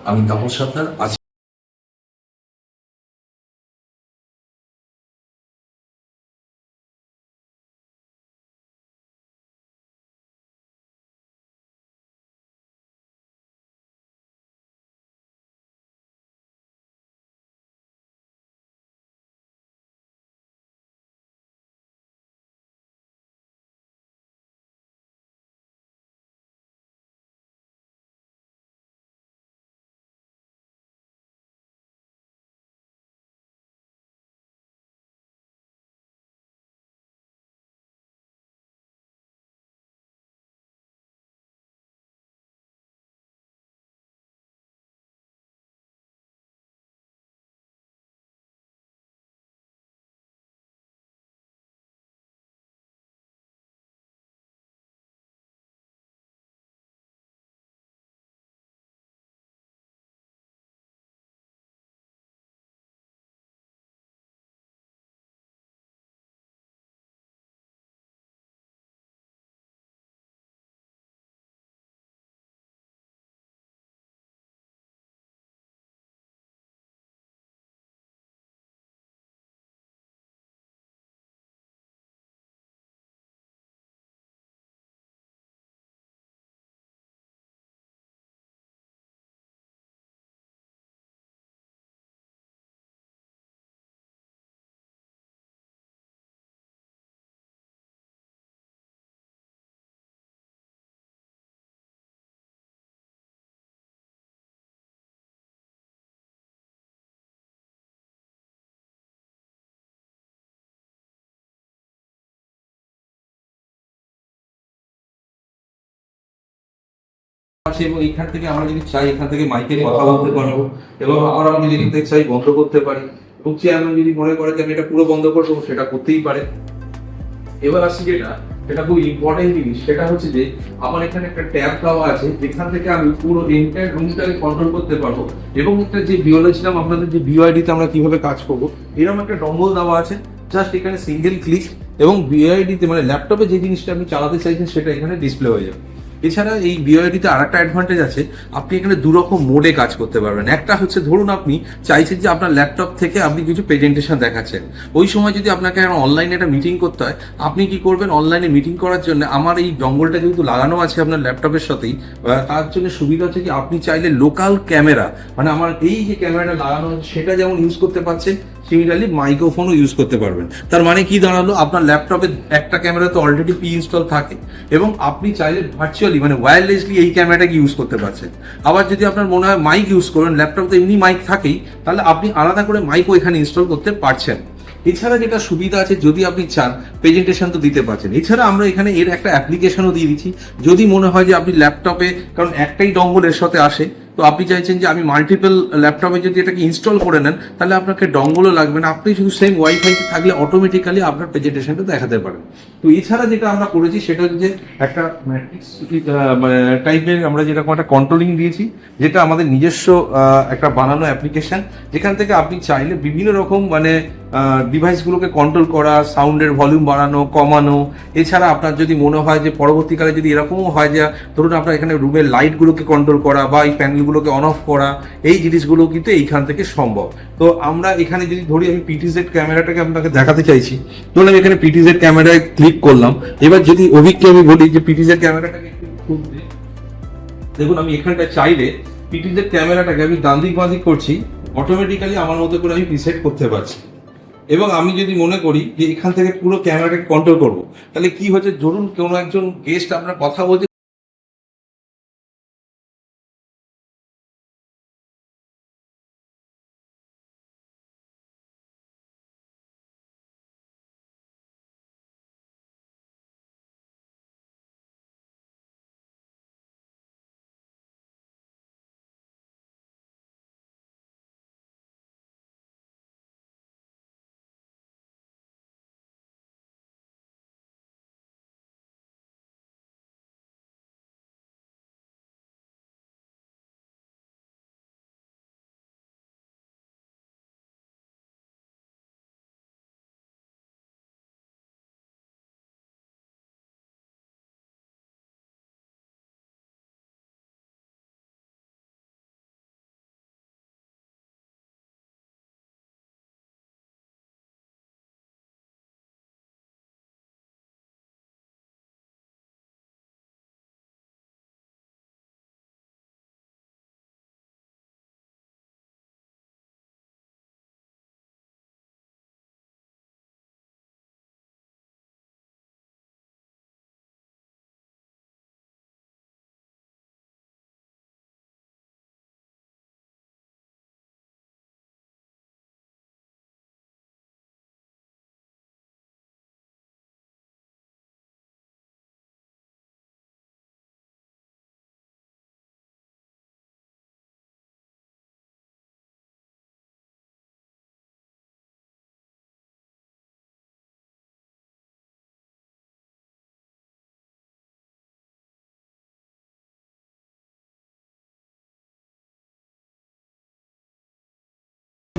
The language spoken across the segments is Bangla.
আমি তাপস সরকার আছি। আছে এবং এইখান থেকে আমরা যদি চাই এখান থেকে মাইকে কথা বলতে পারবো, এবং আবার আমি যদি এখান থেকে চাই বন্ধ করতে পারি, এবং চেয়ারম্যান যদি মনে করে যে আমি এটা পুরো বন্ধ করবো সেটা করতেই পারে। এবার আসছি যেটা খুব ইম্পর্টেন্ট জিনিস, সেটা হচ্ছে যে আমার এখানে একটা ট্যাব দেওয়া আছে যেখান থেকে আমি পুরো এন্টায়ার রুমটাকে কন্ট্রোল করতে পারবো। এবং একটা যে বলেছিলাম আপনাদের যে বিওআইডি তে আমরা কিভাবে কাজ করবো, এরকম একটা ডম্বল দেওয়া আছে। জাস্ট এখানে সিঙ্গেল ক্লিক এবং বিওআইডি তে মানে ল্যাপটপে যে জিনিসটা আপনি চালাতে চাইছেন সেটা এখানে ডিসপ্লে হয়ে যাবে। এছাড়া এই বিওআইডিতে আর একটা অ্যাডভান্টেজ আছে, আপনি এখানে দুরকম মোডে কাজ করতে পারবেন। একটা হচ্ছে ধরুন আপনি চাইছেন যে আপনার ল্যাপটপ থেকে আপনি কিছু প্রেজেন্টেশন দেখাচ্ছেন, ওই সময় যদি আপনাকে অনলাইনে একটা মিটিং করতে হয়, আপনি কি করবেন, অনলাইনে মিটিং করার জন্য আমার এই ডঙ্গলটা যেহেতু লাগানো আছে আপনার ল্যাপটপের সাথেই, তার জন্য সুবিধা হচ্ছে কি আপনি চাইলে লোকাল ক্যামেরা, মানে আমার এই যে ক্যামেরাটা লাগানো আছে সেটা যেমন ইউজ করতে পারছেন, সিমিলারলি মাইক্রোফোনও ইউজ করতে পারবেন। তার মানে কি দাঁড়ালো, আপনার ল্যাপটপে একটা ক্যামেরা তো অলরেডি প্রি ইনস্টল থাকে, এবং আপনি চাইলে ভার্চুয়ালি মানে ওয়্যারলেসলি এই ক্যামেরাটাকে ইউজ করতে পারছেন। আবার যদি আপনার মনে হয় মাইক ইউজ করবেন, ল্যাপটপে তো এমনি মাইক থাকেই, তাহলে আপনি আলাদা করে মাইকও এখানে ইনস্টল করতে পারছেন। এছাড়া যেটা সুবিধা আছে, যদি আপনি চান প্রেজেন্টেশন তো দিতে পারছেন, এছাড়া আমরা এখানে এর একটা অ্যাপ্লিকেশনও দিয়ে দিচ্ছি। যদি মনে হয় যে আপনি ল্যাপটপে, কারণ একটাই ডঙ্গল এর সাথে আসে, তো আপনি চাইছেন যে আমি মাল্টিপল ল্যাপটপে যদি এটাকে ইনস্টল করে নেন, তাহলে আপনাকে ডঙ্গলও লাগবে না, আপনি শুধু সেম ওয়াইফাইতে থাকলে অটোমেটিক্যালি আপনার প্রেজেন্টেশনটা দেখাতে পারেন। তো এছাড়া যেটা আমরা করেছি সেটা হচ্ছে যে একটা ম্যাট্রিক্স টাইপের আমরা যেরকম একটা কন্ট্রোলিং দিয়েছি, যেটা আমাদের নিজস্ব একটা বানানো অ্যাপ্লিকেশন, যেখান থেকে আপনি চাইলে বিভিন্ন রকম মানে ডিভাইসগুলোকে কন্ট্রোল করা, সাউন্ডের ভলিউম বাড়ানো কমানো। এছাড়া আপনার যদি মনে হয় যে পরবর্তীকালে যদি এরকমও হয় যে ধরুন আপনার এখানে রুমের লাইটগুলোকে কন্ট্রোল করা বা এই প্যানেলগুলোকে অন অফ করা, এই জিনিসগুলো কিন্তু এইখান থেকে সম্ভব। তো আমরা এখানে যদি ধরি আমি পিটিজেড ক্যামেরাটাকে আপনাকে দেখাতে চাইছি, ধরুন আমি এখানে পিটিজেড ক্যামেরায় ক্লিক করলাম। এবার যদি অভিককে আমি বলি যে পিটিজেড ক্যামেরাটাকে একটু খুলতে, দেখুন আমি এখানটা চাইলে পিটিজেড ক্যামেরাটাকে আমি ডান দিক বাঁ দিক করছি, অটোমেটিক্যালি আমার মতো করে আমি প্রিসেট করতে পারছি। এবং আমি যদি মনে করি যে এখান থেকে পুরো ক্যামেরাটাকে কন্ট্রোল করবো, তাহলে কি হচ্ছে, ধরুন কোনো একজন গেস্ট আপনার কথা বলছে,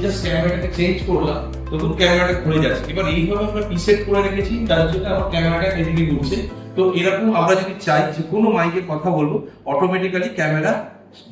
জাস্ট ক্যামেরাটাকে চেঞ্জ করলাম, তখন ক্যামেরাটা ঘুরে যাচ্ছে। এবার এইভাবে আমরা প্রিসেট করে রেখেছি, তার জন্য আমার ক্যামেরাটা এদিকে ঘুরছে। তো এরকম আমরা যদি চাই যে কোনো মাইকে কথা বলবো, অটোমেটিক্যালি ক্যামেরা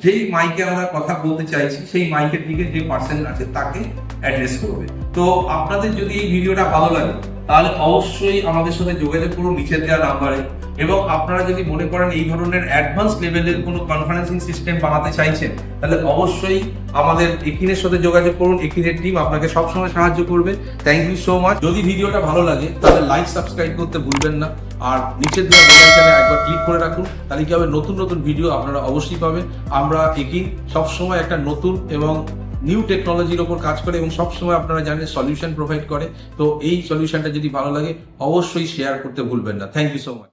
যেই মাইকে আমরা কথা বলতে চাইছি সেই মাইকের দিকে যে পার্সন আছে তাকে অ্যাড্রেস করবে। তো আপনাদের যদি এই ভিডিওটা ভালো লাগে তাহলে অবশ্যই আমাদের সাথে যোগাযোগ করুন নিচে দেওয়া নাম্বারে। এবং আপনারা যদি মনে করেন এই ধরনের অ্যাডভান্স লেভেলের কোনো কনফারেন্সিং সিস্টেম বানাতে চাইছেন, তাহলে অবশ্যই আমাদের একিনের সাথে যোগাযোগ করুন। একিনের টিম আপনাকে সবসময় সাহায্য করবে। Thank you so much. যদি ভিডিওটা ভালো লাগে তাহলে লাইক সাবস্ক্রাইব করতে ভুলবেন না, আর নিচের দেওয়া বেল আইকনে একবার ক্লিক করে রাখুন, তাহলে কি হবে নতুন নতুন ভিডিও আপনারা অবশ্যই পাবেন। আমরা একিন সবসময় একটা নতুন এবং নিউ টেকনোলজির ওপর কাজ করে এবং সবসময় আপনারা জানেন সলিউশন প্রোভাইড করে। তো এই সলিউশনটা যদি ভালো লাগে অবশ্যই শেয়ার করতে ভুলবেন না। Thank you so much.